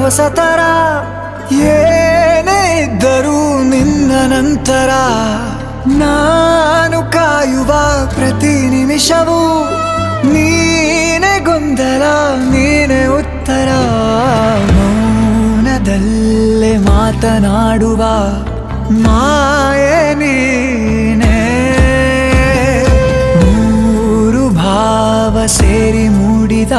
ಹೊಸತರ ಏನೇ ಇದ್ದರೂ ನಿನ್ನ ನಂತರ ನಾನು ಕಾಯುವ ಪ್ರತಿ ನಿಮಿಷವೂ ನೀನೆ ಗೊಂದಲ ನೀನೆ ಉತ್ತರ ಮೌನದಲ್ಲೇ ಮಾತನಾಡುವ ಮಾಯೆ ನೀನೆ ಮೂರು ಭಾವ ಸೇರಿ ಮೂಡಿದ